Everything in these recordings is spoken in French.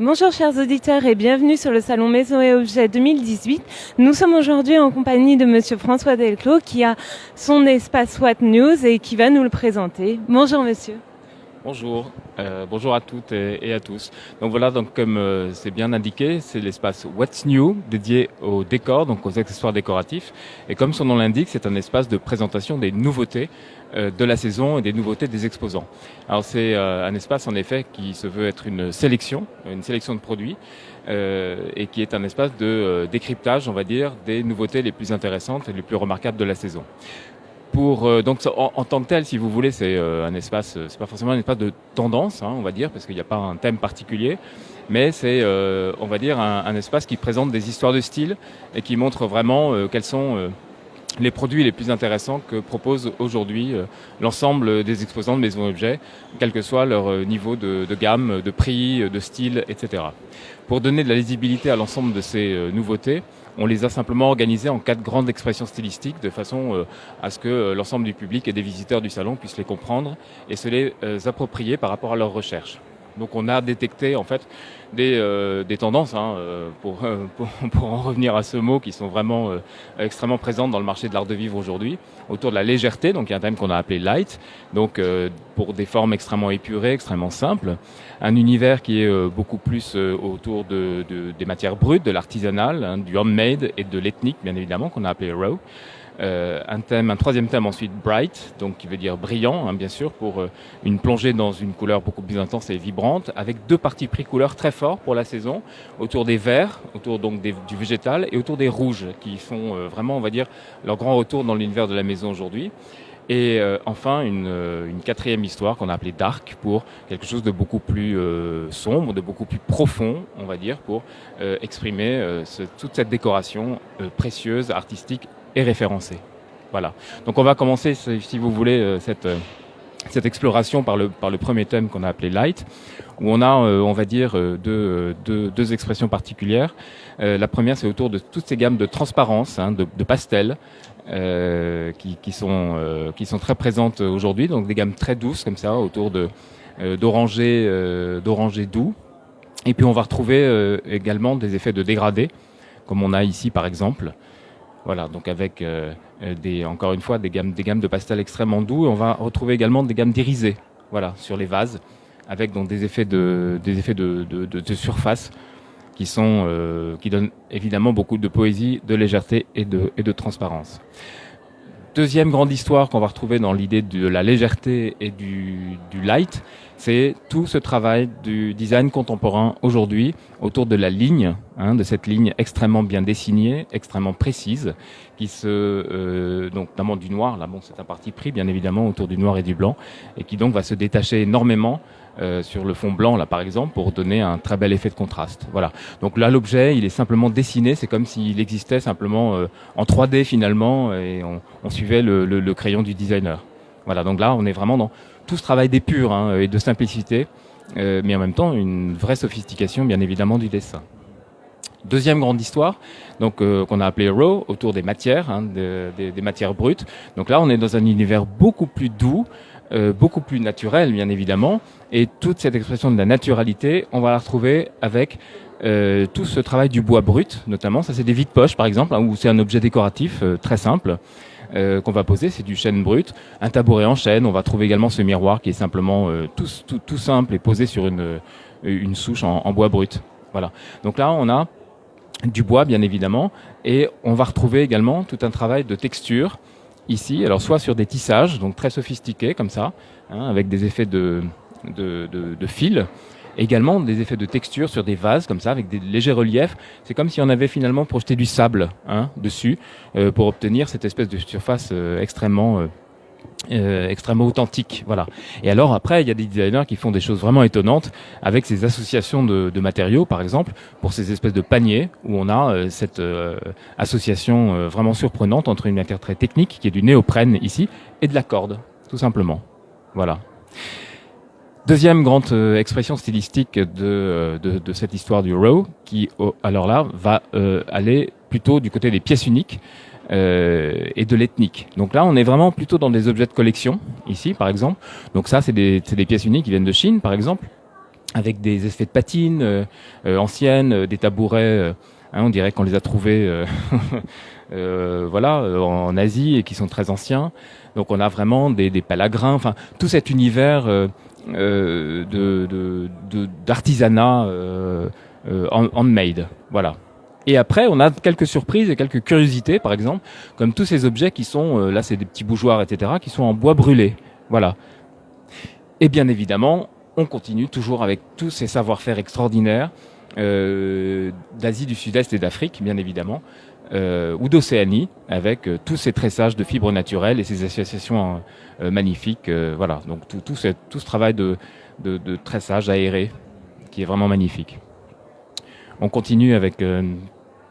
Bonjour chers auditeurs et bienvenue sur le salon Maison et Objets 2018. Nous sommes aujourd'hui en compagnie de monsieur François Delclos qui a son espace What News et qui va nous le présenter. Bonjour monsieur. Bonjour, bonjour à toutes et à tous. Donc voilà, donc comme c'est bien indiqué, c'est l'espace What's New dédié au décor, donc aux accessoires décoratifs. Et comme son nom l'indique, c'est un espace de présentation des nouveautés de la saison et des nouveautés des exposants. Alors c'est un espace en effet qui se veut être une sélection de produits et qui est un espace de décryptage, on va dire, des nouveautés les plus intéressantes et les plus remarquables de la saison. Donc en tant que tel, si vous voulez, c'est un espace, c'est pas forcément un espace de tendance, on va dire, parce qu'il n'y a pas un thème particulier, mais c'est, on va dire, un espace qui présente des histoires de style et qui montre vraiment quels sont les produits les plus intéressants que propose aujourd'hui l'ensemble des exposants de Maison Objet, quel que soit leur niveau de gamme, de prix, de style, etc. Pour donner de la lisibilité à l'ensemble de ces nouveautés, on les a simplement organisés en 4 grandes expressions stylistiques de façon à ce que l'ensemble du public et des visiteurs du salon puissent les comprendre et se les approprier par rapport à leurs recherches. Donc on a détecté en fait des tendances, pour en revenir à ce mot, qui sont vraiment extrêmement présentes dans le marché de l'art de vivre aujourd'hui, autour de la légèreté, donc il y a un thème qu'on a appelé light, donc pour des formes extrêmement épurées, extrêmement simples, un univers qui est beaucoup plus autour des matières brutes, de l'artisanal, du homemade et de l'ethnique bien évidemment, qu'on a appelé raw. Un troisième thème ensuite bright, donc qui veut dire brillant, bien sûr, pour une plongée dans une couleur beaucoup plus intense et vibrante, avec 2 partis pris couleurs très forts pour la saison, autour des verts, autour donc du végétal, et autour des rouges, qui font vraiment, on va dire, leur grand retour dans l'univers de la maison aujourd'hui. Et enfin, une 4e histoire qu'on a appelée dark, pour quelque chose de beaucoup plus sombre, de beaucoup plus profond, on va dire, pour exprimer toute cette décoration précieuse, artistique et référencée. Voilà. Donc on va commencer, si vous voulez, cette exploration par le premier thème qu'on a appelé light, où on a, on va dire, deux expressions particulières. La première, c'est autour de toutes ces gammes de transparence, de pastels, qui sont très présentes aujourd'hui, donc des gammes très douces comme ça, autour d'orangé doux. Et puis on va retrouver également des effets de dégradé, comme on a ici par exemple. Voilà, donc avec encore une fois des gammes de pastels extrêmement doux. Et on va retrouver également des gammes d'irisés, voilà, sur les vases, avec donc des effets de surface qui donnent évidemment beaucoup de poésie, de légèreté et de transparence. Deuxième grande histoire qu'on va retrouver dans l'idée de la légèreté et du light, c'est tout ce travail du design contemporain aujourd'hui autour de la ligne, de cette ligne extrêmement bien dessinée, extrêmement précise, donc notamment du noir, là bon c'est un parti pris bien évidemment autour du noir et du blanc, et qui donc va se détacher énormément sur le fond blanc là par exemple, pour donner un très bel effet de contraste. Voilà. Donc là l'objet il est simplement dessiné, c'est comme s'il existait simplement en 3D finalement, et on suivait le crayon du designer. Voilà, donc là on est vraiment dans tout ce travail d'épure et de simplicité, mais en même temps une vraie sophistication bien évidemment du dessin. Deuxième grande histoire, donc qu'on a appelé raw, autour des matières, des matières brutes. Donc là on est dans un univers beaucoup plus doux, beaucoup plus naturel bien évidemment, et toute cette expression de la naturalité, on va la retrouver avec tout ce travail du bois brut, notamment. Ça c'est des vides-poches par exemple, où c'est un objet décoratif très simple qu'on va poser, c'est du chêne brut, un tabouret en chêne. On va trouver également ce miroir qui est simplement tout simple et posé sur une souche en bois brut. Voilà. Donc là on a du bois bien évidemment, et on va retrouver également tout un travail de texture ici, alors soit sur des tissages donc très sophistiqués comme ça, avec des effets de fil, également des effets de texture sur des vases comme ça avec des légers reliefs. C'est comme si on avait finalement projeté du sable dessus pour obtenir cette espèce de surface extrêmement authentique, voilà. Et alors après, il y a des designers qui font des choses vraiment étonnantes avec ces associations de matériaux, par exemple, pour ces espèces de paniers où on a cette association vraiment surprenante entre une matière très technique, qui est du néoprène ici, et de la corde, tout simplement. Voilà. Deuxième grande expression stylistique de cette histoire du raw, qui alors là va aller plutôt du côté des pièces uniques, et de l'ethnique. Donc là, on est vraiment plutôt dans des objets de collection, ici, par exemple. Donc ça, c'est des pièces uniques qui viennent de Chine, par exemple, avec des effets de patine anciennes, des tabourets, on dirait qu'on les a trouvés en Asie et qui sont très anciens. Donc on a vraiment des palagrins, enfin tout cet univers d'artisanat handmade. Voilà. Et après, on a quelques surprises et quelques curiosités, par exemple, comme tous ces objets qui sont, là c'est des petits bougeoirs, etc., qui sont en bois brûlé. Voilà. Et bien évidemment, on continue toujours avec tous ces savoir-faire extraordinaires d'Asie du Sud-Est et d'Afrique, bien évidemment, ou d'Océanie, avec tous ces tressages de fibres naturelles et ces associations magnifiques. Voilà, donc tout ce travail de tressage aéré qui est vraiment magnifique. On continue avec une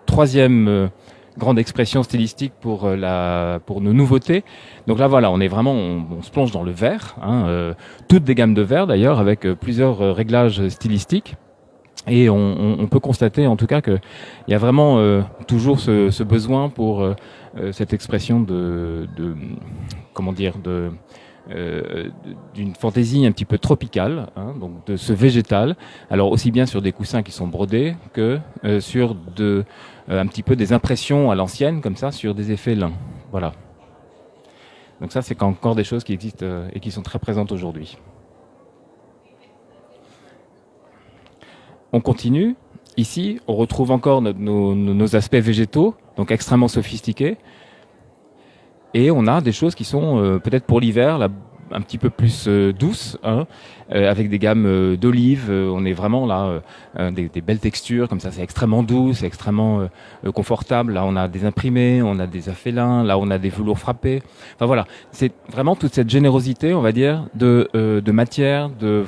troisième grande expression stylistique pour nos nouveautés. Donc là, voilà, on se plonge dans le vert, toutes des gammes de verts d'ailleurs, avec plusieurs réglages stylistiques. Et on peut constater en tout cas qu'il y a vraiment toujours ce besoin pour cette expression d'une fantaisie un petit peu tropicale, donc de ce végétal. Alors aussi bien sur des coussins qui sont brodés que sur un petit peu des impressions à l'ancienne comme ça sur des effets lin. Voilà. Donc ça c'est encore des choses qui existent et qui sont très présentes aujourd'hui. On continue. Ici, on retrouve encore nos aspects végétaux, donc extrêmement sophistiqués. Et on a des choses qui sont peut-être pour l'hiver un petit peu plus douces, avec des gammes d'olives. On est vraiment là, des belles textures, comme ça, c'est extrêmement doux, c'est extrêmement confortable. Là, on a des imprimés, on a des affélins, là, on a des velours frappés. Enfin voilà, c'est vraiment toute cette générosité, on va dire, de matière, de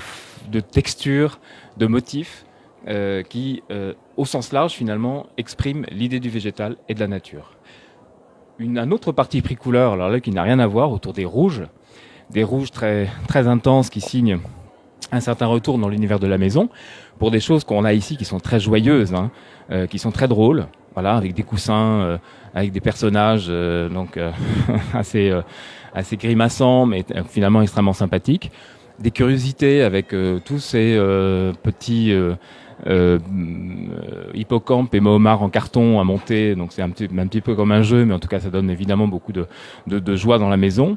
texture, de motifs, qui, au sens large, finalement, exprime l'idée du végétal et de la nature. Un autre parti pris couleur, alors là, qui n'a rien à voir, autour des rouges très, très intenses qui signent un certain retour dans l'univers de la maison, pour des choses qu'on a ici qui sont très joyeuses, qui sont très drôles, voilà, avec des coussins, avec des personnages assez grimaçants, mais finalement extrêmement sympathiques. Des curiosités avec tous ces petits hippocampes et mohomards en carton à monter, donc c'est un petit peu comme un jeu, mais en tout cas ça donne évidemment beaucoup de joie dans la maison.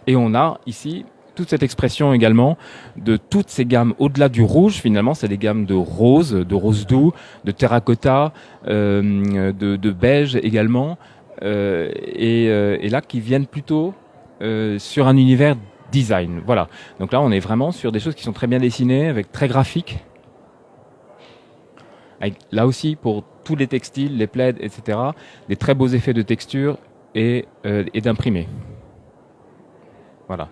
Et on a ici toute cette expression également de toutes ces gammes au-delà du rouge, finalement c'est des gammes de rose doux, de terracotta, de beige également, et là qui viennent plutôt sur un univers design. Voilà. Donc là on est vraiment sur des choses qui sont très bien dessinées, avec très graphiques. Avec, là aussi, pour tous les textiles, les plaids, etc., des très beaux effets de texture et d'imprimé. Voilà.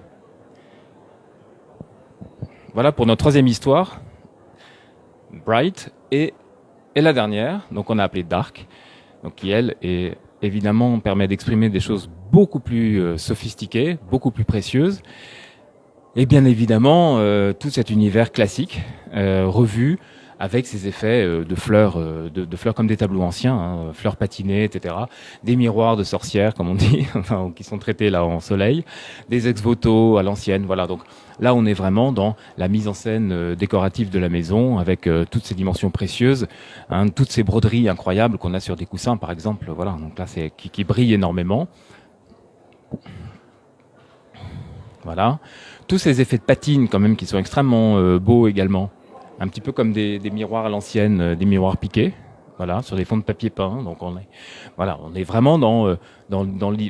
Voilà pour notre troisième histoire, Bright, et la dernière, donc on a appelé Dark, donc qui elle est évidemment permet d'exprimer des choses beaucoup plus sophistiquées, beaucoup plus précieuses, et bien évidemment tout cet univers classique revu, avec ces effets de fleurs comme des tableaux anciens, fleurs patinées, etc. Des miroirs de sorcières, comme on dit, qui sont traités là en soleil, des ex-voto à l'ancienne. Voilà. Donc là, on est vraiment dans la mise en scène décorative de la maison, avec toutes ces dimensions précieuses, toutes ces broderies incroyables qu'on a sur des coussins, par exemple. Voilà. Donc là, c'est qui brille énormément. Voilà. Tous ces effets de patine, quand même, qui sont extrêmement beaux également. Un petit peu comme des miroirs à l'ancienne, des miroirs piqués, voilà, sur des fonds de papier peint. Donc on est vraiment dans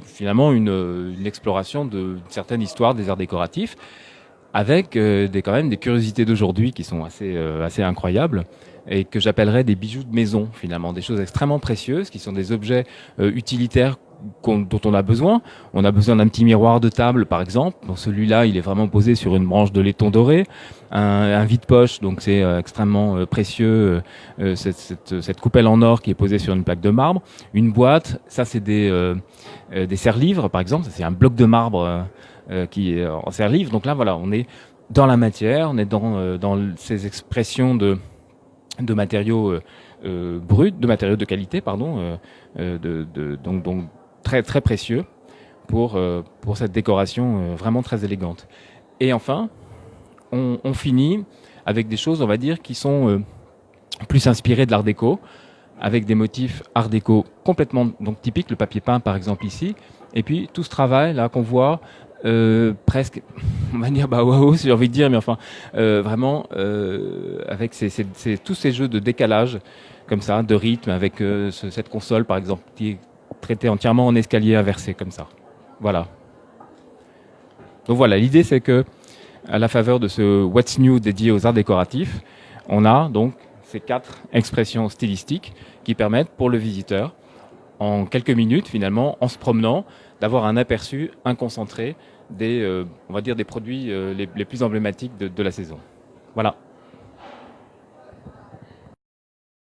finalement une exploration d'une certaine histoire des arts décoratifs, avec quand même des curiosités d'aujourd'hui qui sont assez incroyables, et que j'appellerais des bijoux de maison, finalement, des choses extrêmement précieuses, qui sont des objets utilitaires dont on a besoin. On a besoin d'un petit miroir de table, par exemple. Donc celui-là, il est vraiment posé sur une branche de laiton doré. Un vide-poche, donc c'est extrêmement précieux. Cette coupelle en or qui est posée sur une plaque de marbre. Une boîte, ça c'est des serre-livres, par exemple. Ça, c'est un bloc de marbre qui est en serre-livre. Donc là, voilà, on est dans la matière, on est dans ces expressions de matériaux bruts, de matériaux de qualité, pardon, donc très très précieux pour cette décoration vraiment très élégante. Et enfin, on finit avec des choses, on va dire, qui sont plus inspirées de l'art déco, avec des motifs art déco complètement donc typiques, le papier peint par exemple ici, et puis tout ce travail là qu'on voit presque, on va dire waouh, si j'ai envie de dire, mais enfin vraiment avec tous ces jeux de décalage comme ça, de rythme, avec cette console par exemple qui est traitée entièrement en escalier inversé comme ça. Voilà. Donc voilà, l'idée c'est que à la faveur de ce What's New dédié aux arts décoratifs, on a donc ces 4 expressions stylistiques qui permettent pour le visiteur, en quelques minutes finalement, en se promenant, d'avoir un aperçu, un concentré des, on va dire des produits les plus emblématiques de la saison. Voilà.